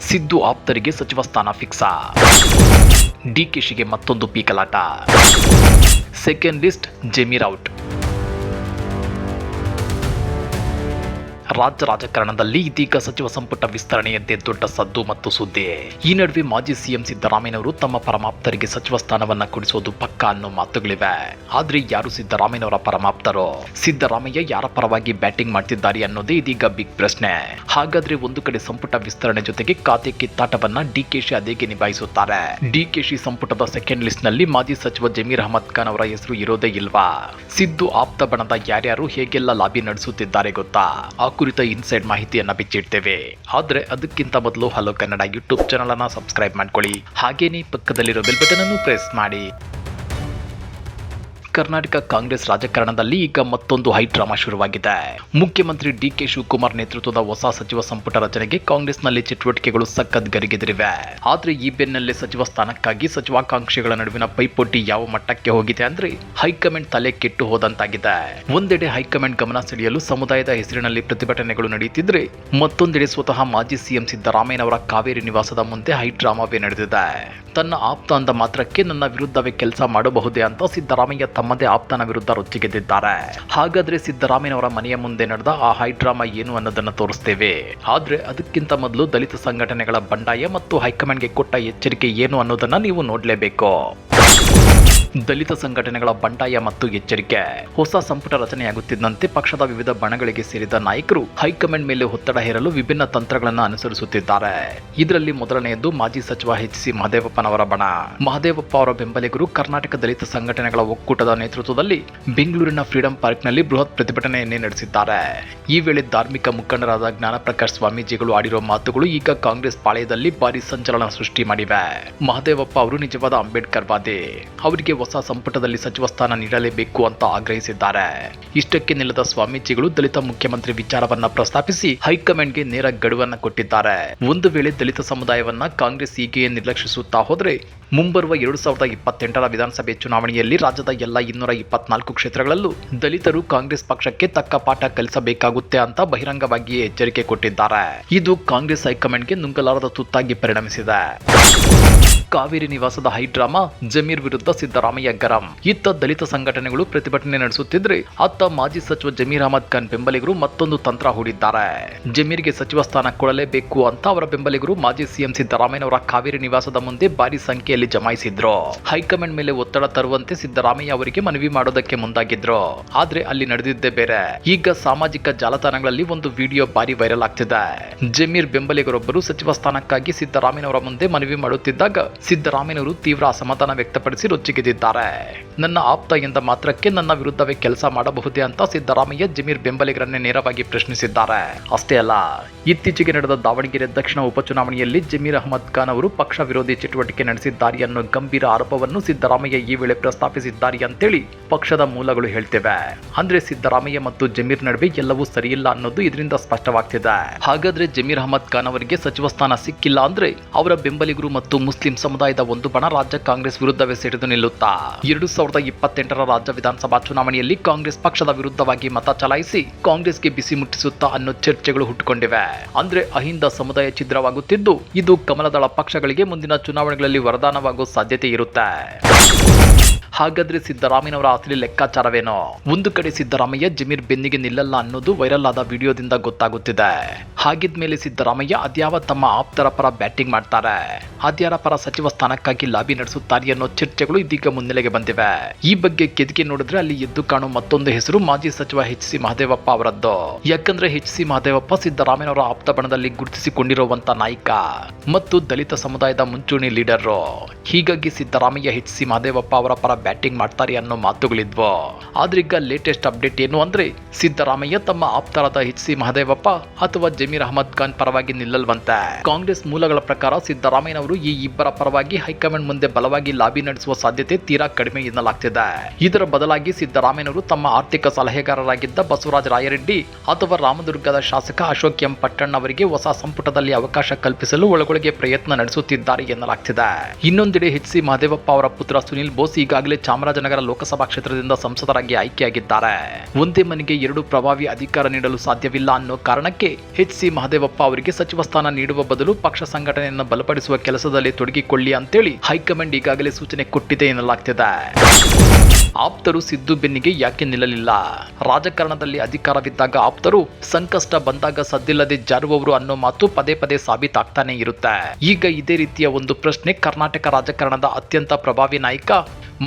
ಸಿದ್ದು ಆಪ್ತರಿಗೆ ಸಚಿವ ಸ್ಥಾನ ಫಿಕ್ಸಾ? ಡಿಕೆಶಿಗೆ ಮತ್ತೊಂದು ಪೀಕಲಾಟ. Second list Zameer out. ರಾಜ್ಯ ರಾಜಕಾರಣದಲ್ಲಿ ಇದೀಗ ಸಚಿವ ಸಂಪುಟ ವಿಸ್ತರಣೆಯಂತೆ ದೊಡ್ಡ ಸದ್ದು ಮತ್ತು ಸುದ್ದಿ. ಈ ನಡುವೆ ಮಾಜಿ ಸಿಎಂ ಸಿದ್ದರಾಮಯ್ಯನವರು ತಮ್ಮ ಪರಮಾಪ್ತರಿಗೆ ಸಚಿವ ಸ್ಥಾನವನ್ನ ಕೊಡಿಸೋದು ಪಕ್ಕಾ ಅನ್ನೋ ಮಾತುಗಳಿವೆ. ಆದ್ರೆ ಯಾರು ಸಿದ್ದರಾಮಯ್ಯನವರ ಪರಮಾಪ್ತರು? ಸಿದ್ದರಾಮಯ್ಯ ಯಾರ ಪರವಾಗಿ ಬ್ಯಾಟಿಂಗ್ ಮಾಡ್ತಿದ್ದಾರೆ ಅನ್ನೋದೇ ಇದೀಗ ಬಿಗ್ ಪ್ರಶ್ನೆ. ಹಾಗಾದ್ರೆ ಒಂದು ಕಡೆ ಸಂಪುಟ ವಿಸ್ತರಣೆ ಜೊತೆಗೆ ಖಾತೆ ಕಿತ್ತಾಟವನ್ನ ಡಿಕೆಶಿ ಅದೇಗೆ ನಿಭಾಯಿಸುತ್ತಾರೆ? ಡಿಕೆಶಿ ಸಂಪುಟದ ಸೆಕೆಂಡ್ ಲಿಸ್ಟ್ ನಲ್ಲಿ ಮಾಜಿ ಸಚಿವ ಜಮೀರ್ ಅಹಮದ್ ಖಾನ್ ಅವರ ಹೆಸರು ಇರೋದೇ ಇಲ್ವಾ? ಸಿದ್ದು ಆಪ್ತ ಬಣದ ಯಾರ್ಯಾರು ಹೇಗೆಲ್ಲ ಲಾಬಿ ನಡೆಸುತ್ತಿದ್ದಾರೆ ಗೊತ್ತಾ? ಆ ಕುರಿತ ಇನ್ಸೈಡ್ ಮಾಹಿತಿಯನ್ನ ಬಿಚ್ಚಿಡ್ತೇವೆ. ಆದ್ರೆ ಅದಕ್ಕಿಂತ ಮೊದಲು ಹಲೋ ಕನ್ನಡ ಯೂಟ್ಯೂಬ್ ಚಾನಲ್ ಅನ್ನ ಸಬ್ಸ್ಕ್ರೈಬ್ ಮಾಡ್ಕೊಳ್ಳಿ. ಹಾಗೇನೇ ಪಕ್ಕದಲ್ಲಿರೋ ಬೆಲ್ ಬಟನ್ ಅನ್ನು ಪ್ರೆಸ್ ಮಾಡಿ. ಕರ್ನಾಟಕ ಕಾಂಗ್ರೆಸ್ ರಾಜಕಾರಣದಲ್ಲಿ ಈಗ ಮತ್ತೊಂದು ಹೈ ಡ್ರಾಮಾ ಶುರುವಾಗಿದೆ. ಮುಖ್ಯಮಂತ್ರಿ ಡಿಕೆ ಶಿವಕುಮಾರ್ ನೇತೃತ್ವದ ಹೊಸ ಸಚಿವ ಸಂಪುಟ ರಚನೆಗೆ ಕಾಂಗ್ರೆಸ್ನಲ್ಲಿ ಚಟುವಟಿಕೆಗಳು ಸಖತ್ ಗರಿಗೆದರಿವೆ. ಆದ್ರೆ ಈ ಬೆನ್ನಲ್ಲೇ ಸಚಿವ ಸ್ಥಾನಕ್ಕಾಗಿ ಸಚಿವಾಕಾಂಕ್ಷಿಗಳ ನಡುವಿನ ಪೈಪೋಟಿ ಯಾವ ಮಟ್ಟಕ್ಕೆ ಹೋಗಿದೆ ಅಂದ್ರೆ ಹೈಕಮಾಂಡ್ ತಲೆ ಕೆಟ್ಟು ಹೋದಂತಾಗಿದೆ. ಒಂದೆಡೆ ಹೈಕಮಾಂಡ್ ಗಮನ ಸೆಳೆಯಲು ಸಮುದಾಯದ ಹೆಸರಿನಲ್ಲಿ ಪ್ರತಿಭಟನೆಗಳು ನಡೆಯುತ್ತಿದ್ರೆ, ಮತ್ತೊಂದೆಡೆ ಸ್ವತಃ ಮಾಜಿ ಸಿಎಂ ಸಿದ್ದರಾಮಯ್ಯನವರ ಕಾವೇರಿ ನಿವಾಸದ ಮುಂದೆ ಹೈ ಡ್ರಾಮಾವೇ ನಡೆದಿದೆ. ತನ್ನ ಆಪ್ತ ಅಂದ ಮಾತ್ರಕ್ಕೆ ನನ್ನ ವಿರುದ್ಧವೇ ಕೆಲಸ ಮಾಡಬಹುದೇ ಅಂತ ಸಿದ್ದರಾಮಯ್ಯ ತಮ್ಮದೇ ಆಪ್ತನ ವಿರುದ್ಧ ರೊಚ್ಚಿಗೆದ್ದಿದ್ದಾರೆ. ಹಾಗಾದ್ರೆ ಸಿದ್ದರಾಮಯ್ಯನವರ ಮನೆಯ ಮುಂದೆ ನಡೆದ ಆ ಹೈ ಡ್ರಾಮಾ ಏನು ಅನ್ನೋದನ್ನ ತೋರಿಸ್ತೇವೆ. ಆದ್ರೆ ಅದಕ್ಕಿಂತ ಮೊದಲು ದಲಿತ ಸಂಘಟನೆಗಳ ಬಂಡಾಯ ಮತ್ತು ಹೈಕಮಾಂಡ್ಗೆ ಕೊಟ್ಟ ಎಚ್ಚರಿಕೆ ಏನು ಅನ್ನೋದನ್ನ ನೀವು ನೋಡಲೇಬೇಕು. ದಲಿತ ಸಂಘಟನೆಗಳ ಬಂಡಾಯ ಮತ್ತು ಎಚ್ಚರಿಕೆ. ಹೊಸ ಸಂಪುಟ ರಚನೆಯಾಗುತ್ತಿದ್ದಂತೆ ಪಕ್ಷದ ವಿವಿಧ ಬಣಗಳಿಗೆ ಸೇರಿದ ನಾಯಕರು ಹೈಕಮಾಂಡ್ ಮೇಲೆ ಒತ್ತಡ ಹೇರಲು ವಿಭಿನ್ನ ತಂತ್ರಗಳನ್ನು ಅನುಸರಿಸುತ್ತಿದ್ದಾರೆ. ಇದರಲ್ಲಿ ಮೊದಲನೆಯದು ಮಾಜಿ ಸಚಿವ ಎಚ್.ಸಿ. ಮಹದೇವಪ್ಪನವರ ಬಣ. ಮಹದೇವಪ್ಪ ಅವರ ಬೆಂಬಲಿಗರು ಕರ್ನಾಟಕ ದಲಿತ ಸಂಘಟನೆಗಳ ಒಕ್ಕೂಟದ ನೇತೃತ್ವದಲ್ಲಿ ಬೆಂಗಳೂರಿನ ಫ್ರೀಡಂ ಪಾರ್ಕ್ನಲ್ಲಿ ಬೃಹತ್ ಪ್ರತಿಭಟನೆಯನ್ನೇ ನಡೆಸಿದ್ದಾರೆ. ಈ ವೇಳೆ ಧಾರ್ಮಿಕ ಮುಖಂಡರಾದ ಜ್ಞಾನಪ್ರಕಾಶ್ ಸ್ವಾಮೀಜಿಗಳು ಆಡಿರುವ ಮಾತುಗಳು ಈಗ ಕಾಂಗ್ರೆಸ್ ಪಾಳೆಯದಲ್ಲಿ ಭಾರಿ ಸಂಚಲನ ಸೃಷ್ಟಿ ಮಾಡಿವೆ. ಮಹದೇವಪ್ಪ ಅವರು ನಿಜವಾದ ಅಂಬೇಡ್ಕರ್ ವಾದಿ. ಅವರಿಗೆ ಹೊಸ ಸಂಪುಟದಲ್ಲಿ ಸಚಿವ ಸ್ಥಾನ ನೀಡಲೇಬೇಕು ಅಂತ ಆಗ್ರಹಿಸಿದ್ದಾರೆ. ಇಷ್ಟಕ್ಕೆ ನಿಲ್ಲದ ಸ್ವಾಮೀಜಿಗಳು ದಲಿತ ಮುಖ್ಯಮಂತ್ರಿ ವಿಚಾರವನ್ನ ಪ್ರಸ್ತಾಪಿಸಿ ಹೈಕಮಾಂಡ್ಗೆ ನೇರ ಗಡುವನ್ನ ಕೊಟ್ಟಿದ್ದಾರೆ. ಒಂದು ವೇಳೆ ದಲಿತ ಸಮುದಾಯವನ್ನ ಕಾಂಗ್ರೆಸ್ ಹೀಗೆಯೇ ನಿರ್ಲಕ್ಷಿಸುತ್ತಾ ಹೋದ್ರೆ ಮುಂಬರುವ 2028ರ ವಿಧಾನಸಭೆ ಚುನಾವಣೆಯಲ್ಲಿ ರಾಜ್ಯದ ಎಲ್ಲ 224 ಕ್ಷೇತ್ರಗಳಲ್ಲೂ ದಲಿತರು ಕಾಂಗ್ರೆಸ್ ಪಕ್ಷಕ್ಕೆ ತಕ್ಕ ಪಾಠ ಕಲಿಸಬೇಕಾಗುತ್ತೆ ಅಂತ ಬಹಿರಂಗವಾಗಿಯೇ ಎಚ್ಚರಿಕೆ ಕೊಟ್ಟಿದ್ದಾರೆ. ಇದು ಕಾಂಗ್ರೆಸ್ ಹೈಕಮಾಂಡ್ಗೆ ನುಂಗಲಾರದ ತುತ್ತಾಗಿ ಪರಿಣಮಿಸಿದೆ. ಕಾವೇರಿ ನಿವಾಸದ ಹೈ ಡ್ರಾಮಾ. ಜಮೀರ್ ವಿರುದ್ಧ ಸಿದ್ದರಾಮಯ್ಯ ಗರಂ. ಇತ್ತ ದಲಿತ ಸಂಘಟನೆಗಳು ಪ್ರತಿಭಟನೆ ನಡೆಸುತ್ತಿದ್ರೆ, ಅತ್ತ ಮಾಜಿ ಸಚಿವ ಜಮೀರ್ ಅಹಮದ್ ಖಾನ್ ಬೆಂಬಲಿಗರು ಮತ್ತೊಂದು ತಂತ್ರ ಹೂಡಿದ್ದಾರೆ. ಜಮೀರ್ಗೆ ಸಚಿವ ಸ್ಥಾನ ಕೊಡಲೇಬೇಕು ಅಂತ ಅವರ ಬೆಂಬಲಿಗರು ಮಾಜಿ ಸಿಎಂ ಸಿದ್ದರಾಮಯ್ಯನವರ ಕಾವೇರಿ ನಿವಾಸದ ಮುಂದೆ ಭಾರಿ ಸಂಖ್ಯೆಯಲ್ಲಿ ಜಮಾಯಿಸಿದ್ರು. ಹೈಕಮಾಂಡ್ ಮೇಲೆ ಒತ್ತಡ ತರುವಂತೆ ಸಿದ್ದರಾಮಯ್ಯ ಅವರಿಗೆ ಮನವಿ ಮಾಡೋದಕ್ಕೆ ಮುಂದಾಗಿದ್ರು. ಆದ್ರೆ ಅಲ್ಲಿ ನಡೆದಿದ್ದೇ ಬೇರೆ. ಈಗ ಸಾಮಾಜಿಕ ಜಾಲತಾಣಗಳಲ್ಲಿ ಒಂದು ವಿಡಿಯೋ ಭಾರಿ ವೈರಲ್ ಆಗ್ತಿದೆ. ಜಮೀರ್ ಬೆಂಬಲಿಗರೊಬ್ಬರು ಸಚಿವ ಸ್ಥಾನಕ್ಕಾಗಿ ಸಿದ್ದರಾಮಯ್ಯನವರ ಮುಂದೆ ಮನವಿ ಮಾಡುತ್ತಿದ್ದಾಗ ಸಿದ್ದರಾಮಯ್ಯನವರು ತೀವ್ರ ಅಸಮಾಧಾನ ವ್ಯಕ್ತಪಡಿಸಿ ರೊಚ್ಚಿಗೆದ್ದಿದ್ದಾರೆ. ನನ್ನ ಆಪ್ತ ಎಂದ ಮಾತ್ರಕ್ಕೆ ನನ್ನ ವಿರುದ್ಧವೇ ಕೆಲಸ ಮಾಡಬಹುದೇ ಅಂತ ಸಿದ್ದರಾಮಯ್ಯ ಜಮೀರ್ ಬೆಂಬಲಿಗರನ್ನೇ ನೇರವಾಗಿ ಪ್ರಶ್ನಿಸಿದ್ದಾರೆ. ಅಷ್ಟೇ ಅಲ್ಲ, ಇತ್ತೀಚೆಗೆ ನಡೆದ ದಾವಣಗೆರೆ ದಕ್ಷಿಣ ಉಪಚುನಾವಣೆಯಲ್ಲಿ ಜಮೀರ್ ಅಹಮದ್ ಖಾನ್ ಅವರು ಪಕ್ಷ ವಿರೋಧಿ ಚಟುವಟಿಕೆ ನಡೆಸಿದ್ದಾರೆ ಅನ್ನೋ ಗಂಭೀರ ಆರೋಪವನ್ನು ಸಿದ್ದರಾಮಯ್ಯ ಈ ವೇಳೆ ಪ್ರಸ್ತಾಪಿಸಿದ್ದಾರೆ ಅಂತೇಳಿ ಪಕ್ಷದ ಮೂಲಗಳು ಹೇಳ್ತಿವೆ. ಅಂದ್ರೆ ಸಿದ್ದರಾಮಯ್ಯ ಮತ್ತು ಜಮೀರ್ ನಡುವೆ ಎಲ್ಲವೂ ಸರಿಯಿಲ್ಲ ಅನ್ನೋದು ಇದರಿಂದ ಸ್ಪಷ್ಟವಾಗ್ತಿದೆ. ಹಾಗಾದ್ರೆ ಜಮೀರ್ ಅಹಮದ್ ಖಾನ್ ಅವರಿಗೆ ಸಚಿವ ಸ್ಥಾನ ಸಿಕ್ಕಿಲ್ಲ ಅಂದ್ರೆ ಅವರ ಬೆಂಬಲಿಗರು ಮತ್ತು ಮುಸ್ಲಿಂ ಸಮುದಾಯದ ಒಂದು ಬಣ ರಾಜ್ಯ ಕಾಂಗ್ರೆಸ್ ವಿರುದ್ಧವೇ ಸಿಡಿದು ನಿಲ್ಲುತ್ತಾ 2028ರ ರಾಜ್ಯ ವಿಧಾನಸಭಾ ಚುನಾವಣೆಯಲ್ಲಿ ಕಾಂಗ್ರೆಸ್ ಪಕ್ಷದ ವಿರುದ್ಧವಾಗಿ ಮತ ಚಲಾಯಿಸಿ ಕಾಂಗ್ರೆಸ್ಗೆ ಬಿಸಿ ಮುಟ್ಟಿಸುತ್ತಾ ಅನ್ನೋ ಚರ್ಚೆಗಳು ಹುಟ್ಟುಕೊಂಡಿವೆ. ಅಂದ್ರೆ ಅಹಿಂದ ಸಮುದಾಯ ಛಿದ್ರವಾಗುತ್ತಿದ್ದು, ಇದು ಕಮಲದಳ ಪಕ್ಷಗಳಿಗೆ ಮುಂದಿನ ಚುನಾವಣೆಗಳಲ್ಲಿ ವರದಾನವಾಗುವ ಸಾಧ್ಯತೆ ಇರುತ್ತೆ. ಹಾಗಾದ್ರೆ ಸಿದ್ದರಾಮಯ್ಯನವರ ಅಸಲಿ ಲೆಕ್ಕಾಚಾರವೇನೋ? ಒಂದು ಕಡೆ ಸಿದ್ದರಾಮಯ್ಯ ಜಮೀರ್ ಬೆನ್ನಿಗೆ ನಿಲ್ಲಲ್ಲ ಅನ್ನೋದು ವೈರಲ್ ಆದ ವಿಡಿಯೋದಿಂದ ಗೊತ್ತಾಗುತ್ತಿದೆ. ಹಾಗಿದ್ಮೇಲೆ ಸಿದ್ದರಾಮಯ್ಯ ಅದ್ಯಾವ ತಮ್ಮ ಆಪ್ತರ ಪರ ಬ್ಯಾಟಿಂಗ್ ಮಾಡ್ತಾರೆ, ಅದ್ಯಾರ ಪರ ಸಚಿವ ಸ್ಥಾನಕ್ಕಾಗಿ ಲಾಬಿ ನಡೆಸುತ್ತಾರೆ ಅನ್ನೋ ಚರ್ಚೆಗಳು ಇದೀಗ ಮುನ್ನೆಲೆಗೆ ಬಂದಿವೆ. ಈ ಬಗ್ಗೆ ಕೆದಕಿ ನೋಡಿದ್ರೆ ಅಲ್ಲಿ ಎದ್ದು ಕಾಣೋ ಮತ್ತೊಂದು ಹೆಸರು ಮಾಜಿ ಸಚಿವ ಎಚ್.ಸಿ. ಮಹದೇವಪ್ಪ ಅವರದ್ದು. ಯಾಕಂದ್ರೆ ಎಚ್.ಸಿ. ಮಹದೇವಪ್ಪ ಸಿದ್ದರಾಮಯ್ಯನವರ ಆಪ್ತ ಬಣದಲ್ಲಿ ಗುರುತಿಸಿಕೊಂಡಿರುವಂತ ನಾಯಕ ಮತ್ತು ದಲಿತ ಸಮುದಾಯದ ಮುಂಚೂಣಿ ಲೀಡರ್. ಹೀಗಾಗಿ ಸಿದ್ದರಾಮಯ್ಯ ಎಚ್.ಸಿ. ಮಹದೇವಪ್ಪ ಅವರ ಪರ ಬ್ಯಾಟಿಂಗ್ ಮಾಡ್ತಾರೆ ಅನ್ನೋ ಮಾತುಗಳಿದ್ವು. ಆದ್ರೀಗ ಲೇಟೆಸ್ಟ್ ಅಪ್ಡೇಟ್ ಏನು ಅಂದ್ರೆ ಸಿದ್ದರಾಮಯ್ಯ ತಮ್ಮ ಆಪ್ತರಾದ ಎಚ್.ಸಿ. ಮಹದೇವಪ್ಪ ಅಥವಾ ಜಮೀರ್ ಅಹಮದ್ ಖಾನ್ ಪರವಾಗಿ ನಿಲ್ಲಲ್ವಂತೆ. ಕಾಂಗ್ರೆಸ್ ಮೂಲಗಳ ಪ್ರಕಾರ ಸಿದ್ದರಾಮಯ್ಯನವರು ಈ ಇಬ್ಬರ ಪರವಾಗಿ ಹೈಕಮಾಂಡ್ ಮುಂದೆ ಬಲವಾಗಿ ಲಾಬಿ ನಡೆಸುವ ಸಾಧ್ಯತೆ ತೀರಾ ಕಡಿಮೆ ಎನ್ನಲಾಗ್ತಿದೆ. ಇದರ ಬದಲಾಗಿ ಸಿದ್ದರಾಮಯ್ಯನವರು ತಮ್ಮ ಆರ್ಥಿಕ ಸಲಹೆಗಾರರಾಗಿದ್ದ ಬಸವರಾಜ ರಾಯರೆಡ್ಡಿ ಅಥವಾ ರಾಮದುರ್ಗದ ಶಾಸಕ ಅಶೋಕ್ ಎಂ ಪಟ್ಟಣ್ ಅವರಿಗೆ ಹೊಸ ಸಂಪುಟದಲ್ಲಿ ಅವಕಾಶ ಕಲ್ಪಿಸಲು ಒಳಗೊಳಗೆ ಪ್ರಯತ್ನ ನಡೆಸುತ್ತಿದ್ದಾರೆ ಎನ್ನಲಾಗ್ತಿದೆ. ಇನ್ನೊಂದೆಡೆ ಎಚ್.ಸಿ. ಮಹದೇವಪ್ಪ ಅವರ ಪುತ್ರ ಸುನಿಲ್ ಬೋಸ್ ಈಗಾಗಲೇ ಈಗಾಗಲೇ ಚಾಮರಾಜನಗರ ಲೋಕಸಭಾ ಕ್ಷೇತ್ರದಿಂದ ಸಂಸದರಾಗಿ ಆಯ್ಕೆಯಾಗಿದ್ದಾರೆ. ಒಂದೇ ಮನೆಗೆ 2 ಪ್ರಭಾವಿ ಅಧಿಕಾರ ನೀಡಲು ಸಾಧ್ಯವಿಲ್ಲ ಅನ್ನೋ ಕಾರಣಕ್ಕೆ ಎಚ್.ಸಿ. ಮಹದೇವಪ್ಪ ಅವರಿಗೆ ಸಚಿವ ಸ್ಥಾನ ನೀಡುವ ಬದಲು ಪಕ್ಷ ಸಂಘಟನೆಯನ್ನು ಬಲಪಡಿಸುವ ಕೆಲಸದಲ್ಲಿ ತೊಡಗಿಕೊಳ್ಳಿ ಅಂತೇಳಿ ಹೈಕಮಾಂಡ್ ಈಗಾಗಲೇ ಸೂಚನೆ ಕೊಟ್ಟಿದೆ ಎನ್ನಲಾಗ್ತಿದೆ. ಆಪ್ತರು ಸಿದ್ದು ಬೆನ್ನಿಗೆ ಯಾಕೆ ನಿಲ್ಲಲಿಲ್ಲ? ರಾಜಕಾರಣದಲ್ಲಿ ಅಧಿಕಾರವಿದ್ದಾಗ ಆಪ್ತರು, ಸಂಕಷ್ಟ ಬಂದಾಗ ಸದ್ದಿಲ್ಲದೆ ಜಾರುವವರು ಅನ್ನೋ ಮಾತು ಪದೇ ಪದೇ ಸಾಬೀತಾಗ್ತಾನೆ ಇರುತ್ತೆ. ಈಗ ಇದೇ ರೀತಿಯ ಒಂದು ಪ್ರಶ್ನೆ ಕರ್ನಾಟಕ ರಾಜಕಾರಣದ ಅತ್ಯಂತ ಪ್ರಭಾವಿ ನಾಯಕ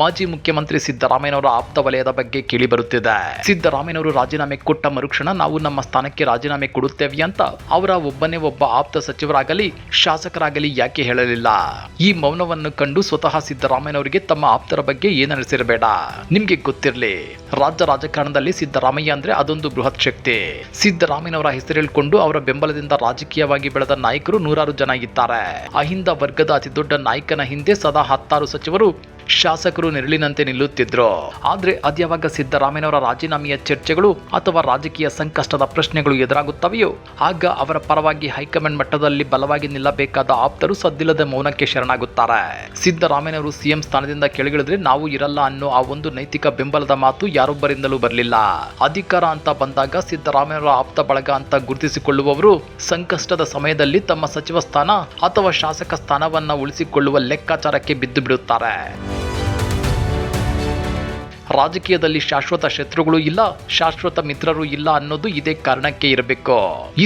ಮಾಜಿ ಮುಖ್ಯಮಂತ್ರಿ ಸಿದ್ದರಾಮಯ್ಯನವರ ಆಪ್ತ ವಲಯದ ಬಗ್ಗೆ ಕೇಳಿಬರುತ್ತಿದೆ. ಸಿದ್ದರಾಮಯ್ಯನವರು ರಾಜೀನಾಮೆ ಕೊಟ್ಟ ಮರುಕ್ಷಣ ನಾವು ನಮ್ಮ ಸ್ಥಾನಕ್ಕೆ ರಾಜೀನಾಮೆ ಕೊಡುತ್ತೇವೆ ಅಂತ ಅವರ ಒಬ್ಬನೇ ಒಬ್ಬ ಆಪ್ತ ಸಚಿವರಾಗಲಿ ಶಾಸಕರಾಗಲಿ ಯಾಕೆ ಹೇಳಲಿಲ್ಲ? ಈ ಮೌನವನ್ನು ಕಂಡು ಸ್ವತಃ ಸಿದ್ದರಾಮಯ್ಯನವರಿಗೆ ತಮ್ಮ ಆಪ್ತರ ಬಗ್ಗೆ ಏನನಿಸಿರಬೇಡ. ನಿಮ್ಗೆ ಗೊತ್ತಿರಲಿ, ರಾಜ್ಯ ರಾಜಕಾರಣದಲ್ಲಿ ಸಿದ್ದರಾಮಯ್ಯ ಅಂದ್ರೆ ಅದೊಂದು ಬೃಹತ್ ಶಕ್ತಿ. ಸಿದ್ದರಾಮಯ್ಯನವರ ಹೆಸರು ಹೇಳಿಕೊಂಡು ಅವರ ಬೆಂಬಲದಿಂದ ರಾಜಕೀಯವಾಗಿ ಬೆಳೆದ ನಾಯಕರು ನೂರಾರು ಜನ ಇದ್ದಾರೆ. ಅಹಿಂದ ವರ್ಗದ ಅತಿದೊಡ್ಡ ನಾಯಕನ ಹಿಂದೆ ಸದಾ 10 ಸಚಿವರು ಶಾಸಕರು ನೆರಳಿನಂತೆ ನಿಲ್ಲುತ್ತಿದ್ರು. ಆದ್ರೆ ಅದ್ಯಾವಾಗ ಸಿದ್ದರಾಮಯ್ಯನವರ ರಾಜೀನಾಮೆಯ ಚರ್ಚೆಗಳು ಅಥವಾ ರಾಜಕೀಯ ಸಂಕಷ್ಟದ ಪ್ರಶ್ನೆಗಳು ಎದುರಾಗುತ್ತವೆಯೋ ಆಗ ಅವರ ಪರವಾಗಿ ಹೈಕಮಾಂಡ್ ಮಟ್ಟದಲ್ಲಿ ಬಲವಾಗಿ ನಿಲ್ಲಬೇಕಾದ ಆಪ್ತರು ಸದ್ದಿಲ್ಲದ ಮೌನಕ್ಕೆ ಶರಣಾಗುತ್ತಾರೆ. ಸಿದ್ದರಾಮಯ್ಯನವರು ಸಿಎಂ ಸ್ಥಾನದಿಂದ ಕೆಳಗಿಳಿದ್ರೆ ನಾವು ಇರಲ್ಲ ಅನ್ನೋ ಆ ಒಂದು ನೈತಿಕ ಬೆಂಬಲದ ಮಾತು ಯಾರೊಬ್ಬರಿಂದಲೂ ಬರಲಿಲ್ಲ. ಅಧಿಕಾರ ಅಂತ ಬಂದಾಗ ಸಿದ್ದರಾಮಯ್ಯನವರ ಆಪ್ತ ಬಳಗ ಅಂತ ಗುರುತಿಸಿಕೊಳ್ಳುವವರು ಸಂಕಷ್ಟದ ಸಮಯದಲ್ಲಿ ತಮ್ಮ ಸಚಿವ ಸ್ಥಾನ ಅಥವಾ ಶಾಸಕ ಸ್ಥಾನವನ್ನ ಉಳಿಸಿಕೊಳ್ಳುವ ಲೆಕ್ಕಾಚಾರಕ್ಕೆ ಬಿದ್ದು ಬಿಡುತ್ತಾರೆ. ರಾಜಕೀಯದಲ್ಲಿ ಶಾಶ್ವತ ಶತ್ರುಗಳು ಇಲ್ಲ, ಶಾಶ್ವತ ಮಿತ್ರರು ಇಲ್ಲ ಅನ್ನೋದು ಇದೇ ಕಾರಣಕ್ಕೆ ಇರಬೇಕು.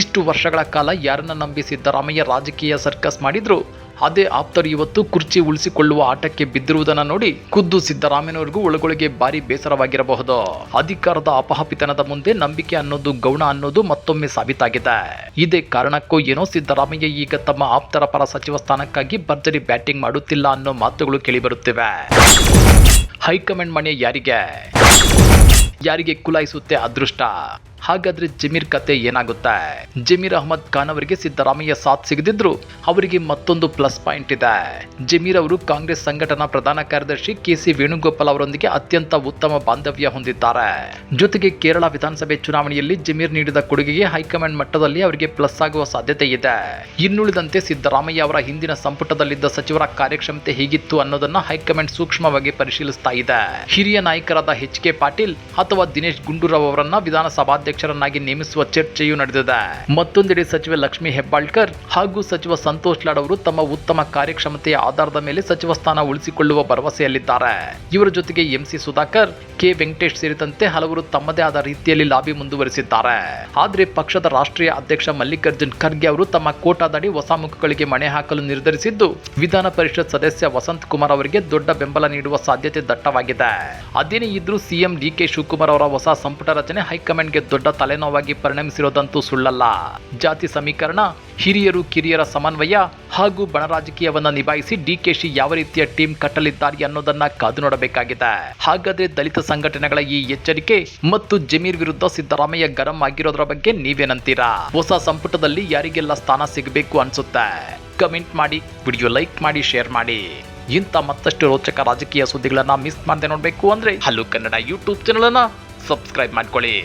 ಇಷ್ಟು ವರ್ಷಗಳ ಕಾಲ ಯಾರನ್ನ ನಂಬಿ ಸಿದ್ದರಾಮಯ್ಯ ರಾಜಕೀಯ ಸರ್ಕಸ್ ಮಾಡಿದ್ರು ಅದೇ ಆಪ್ತರು ಇವತ್ತು ಕುರ್ಚಿ ಉಳಿಸಿಕೊಳ್ಳುವ ಆಟಕ್ಕೆ ಬಿದ್ದಿರುವುದನ್ನು ನೋಡಿ ಖುದ್ದು ಸಿದ್ದರಾಮಯ್ಯನವರಿಗೂ ಒಳಗೊಳಗೆ ಭಾರಿ ಬೇಸರವಾಗಿರಬಹುದು. ಅಧಿಕಾರದ ಅಪಹಪಿತನದ ಮುಂದೆ ನಂಬಿಕೆ ಅನ್ನೋದು ಗೌಣ ಅನ್ನೋದು ಮತ್ತೊಮ್ಮೆ ಸಾಬೀತಾಗಿದೆ. ಇದೇ ಕಾರಣಕ್ಕೂ ಏನೋ ಸಿದ್ದರಾಮಯ್ಯ ಈಗ ತಮ್ಮ ಆಪ್ತರ ಪರ ಸಚಿವ ಸ್ಥಾನಕ್ಕಾಗಿ ಭರ್ಜರಿ ಬ್ಯಾಟಿಂಗ್ ಮಾಡುತ್ತಿಲ್ಲ ಅನ್ನೋ ಮಾತುಗಳು ಕೇಳಿಬರುತ್ತಿವೆ. ಹೈಕಮಾಂಡ್ ಮನೆ ಯಾರಿಗೆ ಕುಲಾಯಿಸುತ್ತೆ ಅದೃಷ್ಟ? ಹಾಗಾದ್ರೆ ಜಮೀರ್ ಕತೆ ಏನಾಗುತ್ತೆ? ಜಮೀರ್ ಅಹಮದ್ ಖಾನ್ ಅವರಿಗೆ ಸಿದ್ದರಾಮಯ್ಯ ಸಾಥ್ ಸಿಗದಿದ್ರು ಅವರಿಗೆ ಮತ್ತೊಂದು ಪ್ಲಸ್ ಪಾಯಿಂಟ್ ಇದೆ. ಜಮೀರ್ ಅವರು ಕಾಂಗ್ರೆಸ್ ಸಂಘಟನಾ ಪ್ರಧಾನ ಕಾರ್ಯದರ್ಶಿ ಕೆ.ಸಿ. ವೇಣುಗೋಪಾಲ್ ಅವರೊಂದಿಗೆ ಅತ್ಯಂತ ಉತ್ತಮ ಬಾಂಧವ್ಯ ಹೊಂದಿದ್ದಾರೆ. ಜೊತೆಗೆ ಕೇರಳ ವಿಧಾನಸಭೆ ಚುನಾವಣೆಯಲ್ಲಿ ಜಮೀರ್ ನೀಡಿದ ಕೊಡುಗೆಗೆ ಹೈಕಮಾಂಡ್ ಮಟ್ಟದಲ್ಲಿ ಅವರಿಗೆ ಪ್ಲಸ್ ಆಗುವ ಸಾಧ್ಯತೆ ಇದೆ. ಇನ್ನುಳಿದಂತೆ ಸಿದ್ದರಾಮಯ್ಯ ಅವರ ಹಿಂದಿನ ಸಂಪುಟದಲ್ಲಿದ್ದ ಸಚಿವರ ಕಾರ್ಯಕ್ಷಮತೆ ಹೇಗಿತ್ತು ಅನ್ನೋದನ್ನ ಹೈಕಮಾಂಡ್ ಸೂಕ್ಷ್ಮವಾಗಿ ಪರಿಶೀಲಿಸ್ತಾ ಇದೆ. ಹಿರಿಯ ನಾಯಕರಾದ ಎಚ್.ಕೆ. ಪಾಟೀಲ್ ಅಥವಾ ದಿನೇಶ್ ಗುಂಡೂರಾವ್ ಅವರನ್ನ ವಿಧಾನಸಭಾಧ್ಯಕ್ಷರನ್ನಾಗಿ ನೇಮಿಸುವ ಚರ್ಚೆಯೂ ನಡೆದಿದೆ. ಮತ್ತೊಂದೆಡೆ ಸಚಿವೆ ಲಕ್ಷ್ಮೀ ಹೆಬ್ಬಾಳ್ಕರ್ ಹಾಗೂ ಸಚಿವ ಸಂತೋಷ್ ಲಾಡ್ ಅವರು ತಮ್ಮ ಉತ್ತಮ ಕಾರ್ಯಕ್ಷಮತೆಯ ಆಧಾರದ ಮೇಲೆ ಸಚಿವ ಸ್ಥಾನ ಉಳಿಸಿಕೊಳ್ಳುವ ಭರವಸೆಯಲ್ಲಿದ್ದಾರೆ. ಇವರ ಜೊತೆಗೆ ಎಂಸಿ ಸುಧಾಕರ್, ಕೆ ವೆಂಕಟೇಶ್ ಸೇರಿದಂತೆ ಹಲವರು ತಮ್ಮದೇ ಆದ ರೀತಿಯಲ್ಲಿ ಲಾಬಿ ಮುಂದುವರಿಸಿದ್ದಾರೆ. ಆದ್ರೆ ಪಕ್ಷದ ರಾಷ್ಟ್ರೀಯ ಅಧ್ಯಕ್ಷ ಮಲ್ಲಿಕಾರ್ಜುನ್ ಖರ್ಗೆ ಅವರು ತಮ್ಮ ಕೋಟಾದಡಿ ಹೊಸ ಮುಖಗಳಿಗೆ ಮಣೆ ಹಾಕಲು ನಿರ್ಧರಿಸಿದ್ದು ವಿಧಾನ ಪರಿಷತ್ ಸದಸ್ಯ ವಸಂತ್ ಕುಮಾರ್ ಅವರಿಗೆ ದೊಡ್ಡ ಬೆಂಬಲ ನೀಡುವ ಸಾಧ್ಯತೆ ದಟ್ಟವಾಗಿದೆ. ಅದೇನೇ ಇದ್ರೂ ಸಿಎಂ ಡಿ.ಕೆ. ಶಿವಕುಮಾರ್ ಅವರ ಹೊಸ ಸಂಪುಟ ರಚನೆ ಹೈಕಮಾಂಡ್ಗೆ ದೊಡ್ಡ ತಲೆನೋವಾಗಿ ಪರಿಣಮಿಸಿರೋದಂತೂ ಸುಳ್ಳಲ್ಲ. ಜಾತಿ ಸಮೀಕರಣ, ಹಿರಿಯರು ಕಿರಿಯರ ಸಮನ್ವಯ ಹಾಗೂ ಬಣ ರಾಜಕೀಯವನ್ನ ನಿಭಾಯಿಸಿ ಡಿಕೆಶಿ ಯಾವ ರೀತಿಯ ಟೀಮ್ ಕಟ್ಟಲಿದ್ದಾರೆ ಅನ್ನೋದನ್ನ ಕಾದು ನೋಡಬೇಕಾಗಿದೆ. ಹಾಗಾದ್ರೆ ದಲಿತ ಸಂಘಟನೆಗಳ ಈ ಎಚ್ಚರಿಕೆ ಮತ್ತು ಜಮೀರ್ ವಿರುದ್ಧ ಸಿದ್ದರಾಮಯ್ಯ ಗರಂ ಆಗಿರೋದ್ರ ಬಗ್ಗೆ ನೀವೇನಂತೀರಾ? ಹೊಸ ಸಂಪುಟದಲ್ಲಿ ಯಾರಿಗೆಲ್ಲ ಸ್ಥಾನ ಸಿಗಬೇಕು ಅನ್ಸುತ್ತೆ? ಕಮೆಂಟ್ ಮಾಡಿ, ವಿಡಿಯೋ ಲೈಕ್ ಮಾಡಿ, ಶೇರ್ ಮಾಡಿ. ಇಂಥ ಮತ್ತಷ್ಟು ರೋಚಕ ರಾಜಕೀಯ ಸುದ್ದಿಗಳನ್ನ ಮಿಸ್ ಮಾಡದೆ ನೋಡಬೇಕು ಅಂದ್ರೆ ಹಲೋ ಕನ್ನಡ ಯೂಟ್ಯೂಬ್ ಚಾನಲ್ ಅನ್ನ ಸಬ್ಸ್ಕ್ರೈಬ್ ಮಾಡ್ಕೊಳ್ಳಿ.